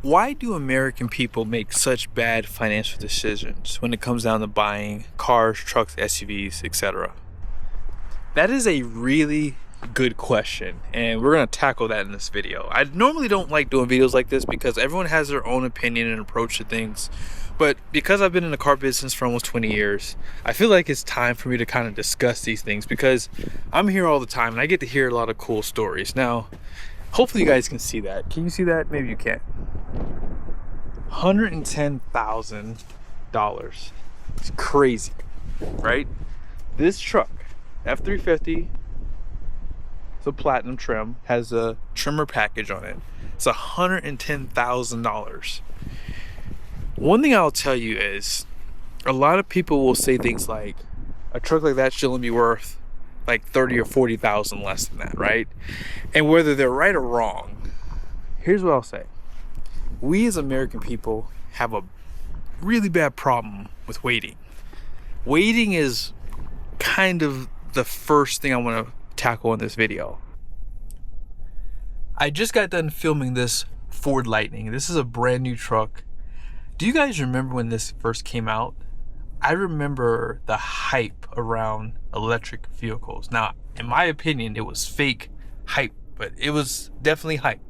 Why do American people make such bad financial decisions when it comes down to buying cars, trucks, SUVs, etc.? That is a really good question, and we're going to tackle that in this video. I normally don't like doing videos like this because everyone has their own opinion and approach to things, but because I've been in the car business for almost 20 years, I feel like it's time for me to kind of discuss these things because I'm here all the time and I get to hear a lot of cool stories. Now, hopefully you guys can see that. Can you see that? Maybe you can't. $110,000. It's crazy, right? This truck, F350, it's a platinum trim, has a trimmer package on it. It's $110,000. One thing I'll tell you is, a lot of people will say things like, a truck like that should only be worth like 30 or 40,000 less than that, right? And whether they're right or wrong, here's what I'll say. We as American people have a really bad problem with waiting. Waiting is kind of the first thing I want to tackle in this video. I just got done filming this Ford Lightning. This is a brand new truck. Do you guys remember when this first came out? I remember the hype around electric vehicles. Now, in my opinion, it was fake hype, but it was definitely hype.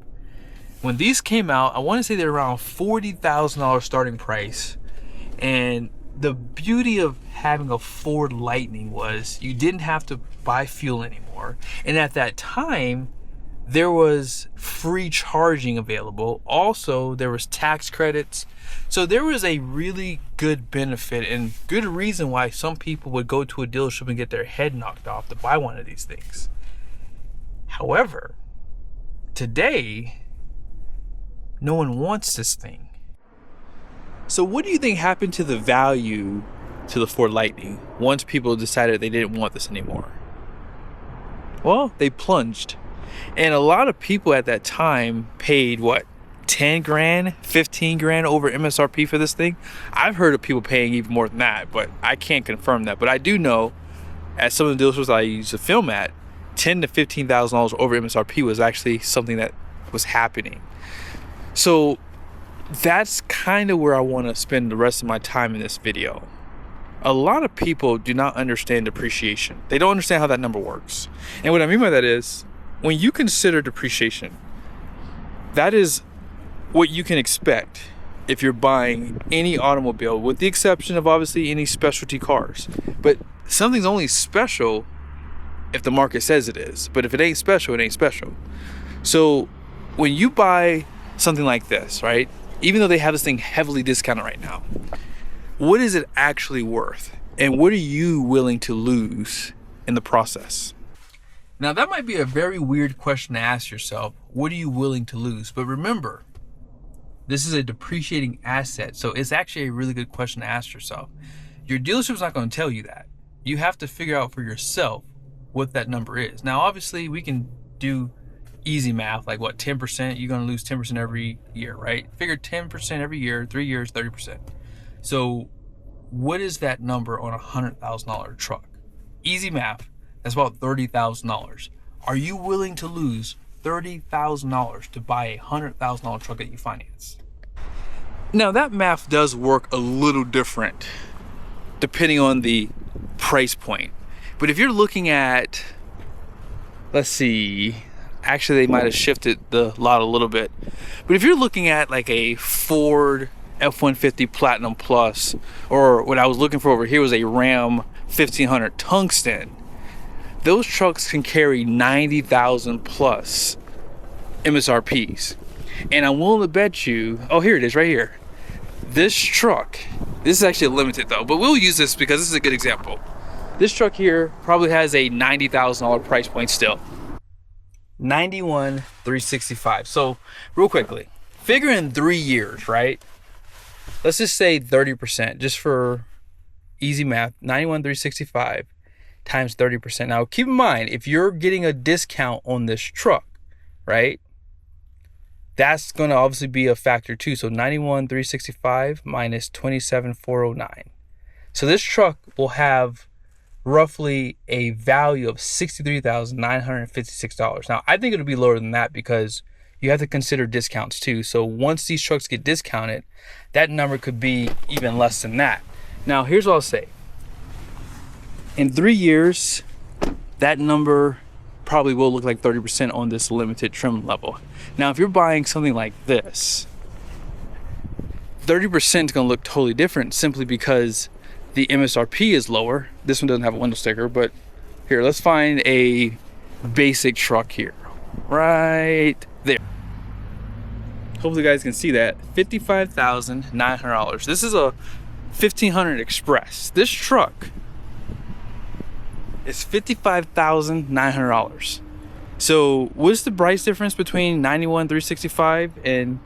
When these came out, I want to say they're around $40,000 starting price. And the beauty of having a Ford Lightning was you didn't have to buy fuel anymore. And at that time, there was free charging available. Also, there was tax credits. So there was a really good benefit and good reason why some people would go to a dealership and get their head knocked off to buy one of these things. However, today, no one wants this thing. So what do you think happened to the value to the Ford Lightning once people decided they didn't want this anymore? Well, they plunged. And a lot of people at that time paid what? 10 grand, 15 grand over MSRP for this thing. I've heard of people paying even more than that, but I can't confirm that. But I do know at some of the dealerships I used to film at, $10,000 to $15,000 over MSRP was actually something that was happening. So that's kind of where I want to spend the rest of my time in this video. A lot of people do not understand depreciation. They don't understand how that number works. And what I mean by that is, when you consider depreciation, that is what you can expect if you're buying any automobile, with the exception of obviously any specialty cars. But something's only special if the market says it is. But if it ain't special, it ain't special. So when you buy something like this, right? Even though they have this thing heavily discounted right now, what is it actually worth? And what are you willing to lose in the process? Now that might be a very weird question to ask yourself. What are you willing to lose? But remember, this is a depreciating asset. So it's actually a really good question to ask yourself. Your dealership's not going to tell you that. You have to figure out for yourself what that number is. Now, obviously we can do easy math, like what, 10%, you're going to lose 10% every year, right? Figure 10% every year, 3 years, 30%. So what is that number on a $100,000 truck? Easy math, that's about $30,000. Are you willing to lose $30,000 to buy a $100,000 truck that you finance? Now that math does work a little different depending on the price point. But if you're looking at, let's see, actually they might have shifted the lot a little bit. But if you're looking at like a Ford F-150 Platinum Plus, or what I was looking for over here was a Ram 1500 Tungsten, those trucks can carry 90,000 plus MSRPs. And I'm willing to bet you, oh, here it is right here. This truck, this is actually limited though, but we'll use this because this is a good example. This truck here probably has a $90,000 price point still. 91,365. So real quickly, figure in 3 years, right? Let's just say 30%, just for easy math. 91,365 times 30%. Now keep in mind, if you're getting a discount on this truck, right, that's going to obviously be a factor too. So 91,365 minus 27,409. So this truck will have roughly a value of $63,956. Now I think it'll be lower than that because you have to consider discounts too. So once these trucks get discounted, that number could be even less than that. Now, here's what I'll say. In 3 years, that number probably will look like 30% on this limited trim level. Now, if you're buying something like this, 30% is going to look totally different simply because the MSRP is lower. This one doesn't have a window sticker, but here, let's find a basic truck here. Right there. Hopefully you guys can see that. $55,900. This is a 1500 Express. This truck is $55,900. So what's the price difference between 91 365 and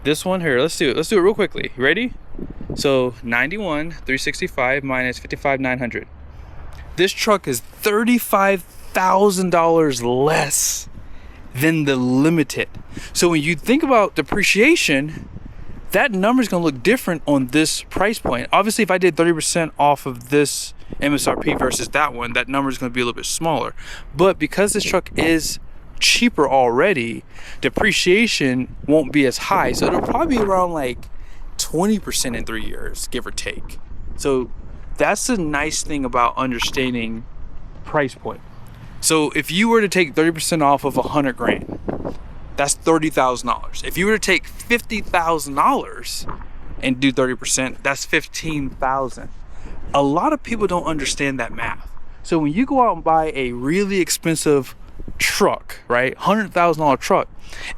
this one? Here, let's do it real quickly. You ready? So 91 365 minus 55,900. This truck is $35,000 less than the limited. So when you think about depreciation, that number is going to look different on this price point. Obviously, if I did 30% off of this MSRP versus that one, that number is going to be a little bit smaller. But because this truck is cheaper already, depreciation won't be as high. So it'll probably be around like 20% in 3 years, give or take. So that's the nice thing about understanding price point. So if you were to take 30% off of 100 grand, that's $30,000. If you were to take $50,000 and do 30%, that's $15,000. A lot of people don't understand that math. So when you go out and buy a really expensive truck, right, $100,000 truck,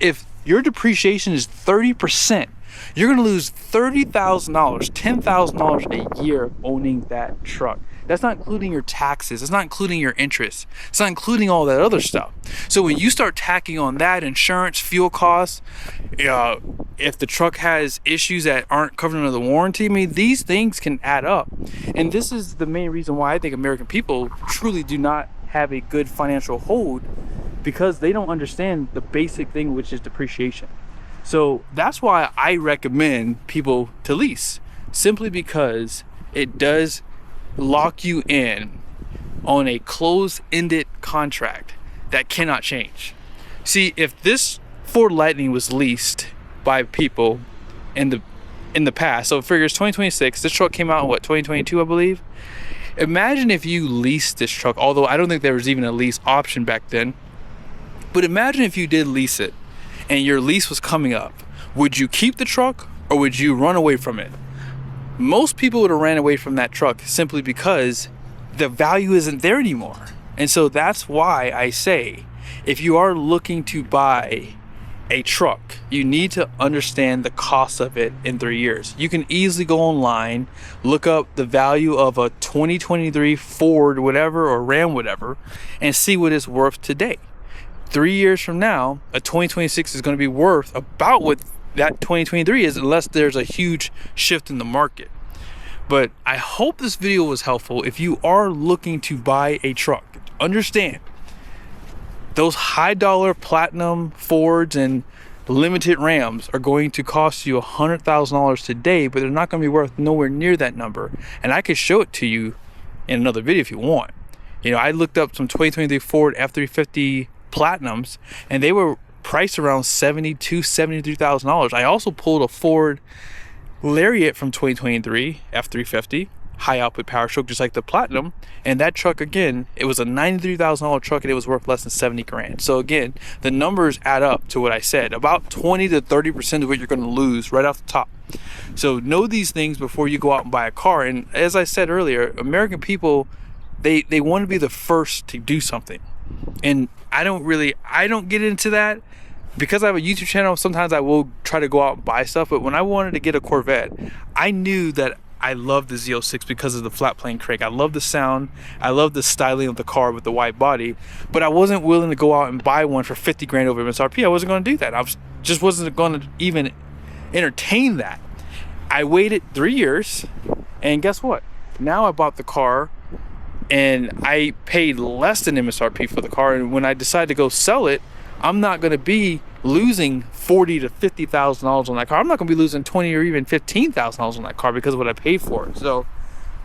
if your depreciation is 30%, you're gonna lose $30,000, $10,000 a year owning that truck. That's not including your taxes. It's not including your interest. It's not including all that other stuff. So when you start tacking on that, insurance, fuel costs, if the truck has issues that aren't covered under the warranty, I mean, these things can add up. And this is the main reason why I think American people truly do not have a good financial hold, because they don't understand the basic thing, which is depreciation. So that's why I recommend people to lease, simply because it does lock you in on a closed-ended contract that cannot change. See, if this Ford Lightning was leased by people in the past, so figures 2026, this truck came out in what, 2022, I believe. Imagine if you leased this truck, although I don't think there was even a lease option back then, but imagine if you did lease it and your lease was coming up. Would you keep the truck or would you run away from it? Most people would have ran away from that truck simply because the value isn't there anymore. And so that's why I say, if you are looking to buy a truck, you need to understand the cost of it in 3 years. You can easily go online, look up the value of a 2023 Ford whatever or Ram whatever, and see what it's worth today. 3 years from now, a 2026 is going to be worth about what that 2023 is, unless there's a huge shift in the market. But I hope this video was helpful. If you are looking to buy a truck, understand those high dollar platinum Fords and limited Rams are going to cost you $100,000 today, but they're not going to be worth nowhere near that number. And I could show it to you in another video if you want. You know, I looked up some 2023 Ford F-350 Platinums, and they were priced around $72,000, $73,000. I also pulled a Ford Lariat from 2023 F-350, high output power stroke, just like the Platinum, and that truck, again, it was a $93,000 truck and it was worth less than 70 grand. So again, the numbers add up to what I said, about 20 to 30% of what you're going to lose right off the top. So know these things before you go out and buy a car. And as I said earlier, American people, they want to be the first to do something, and I don't get into that. Because I have a YouTube channel, sometimes I will try to go out and buy stuff, but when I wanted to get a Corvette, I knew that I loved the Z06 because of the flat plane crank. I love the sound, I love the styling of the car with the wide body, but I wasn't willing to go out and buy one for 50 grand over MSRP. I wasn't going to do that. Just wasn't going to even entertain that. I waited 3 years, and guess what? Now I bought the car, and I paid less than MSRP for the car, and when I decided to go sell it, I'm not going to be losing $40,000 to $50,000 on that car. I'm not going to be losing $20,000 or even $15,000 on that car because of what I paid for it. So,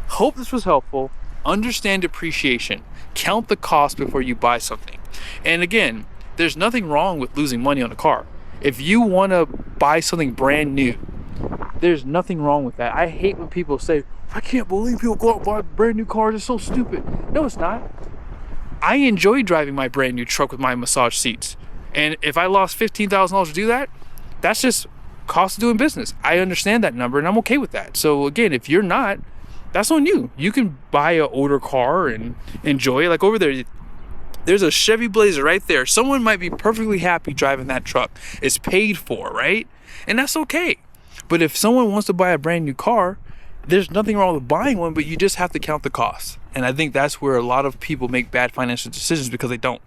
hope this was helpful. Understand depreciation. Count the cost before you buy something. And again, there's nothing wrong with losing money on a car. If you want to buy something brand new, there's nothing wrong with that. I hate when people say, I can't believe people go out and buy brand new cars, it's so stupid. No, it's not. I enjoy driving my brand new truck with my massage seats. And if I lost $15,000 to do that, that's just cost of doing business. I understand that number and I'm okay with that. So again, if you're not, that's on you. You can buy an older car and enjoy it. Like over there, there's a Chevy Blazer right there. Someone might be perfectly happy driving that truck. It's paid for, right? And that's okay. But if someone wants to buy a brand new car, there's nothing wrong with buying one, but you just have to count the costs. And I think that's where a lot of people make bad financial decisions, because they don't.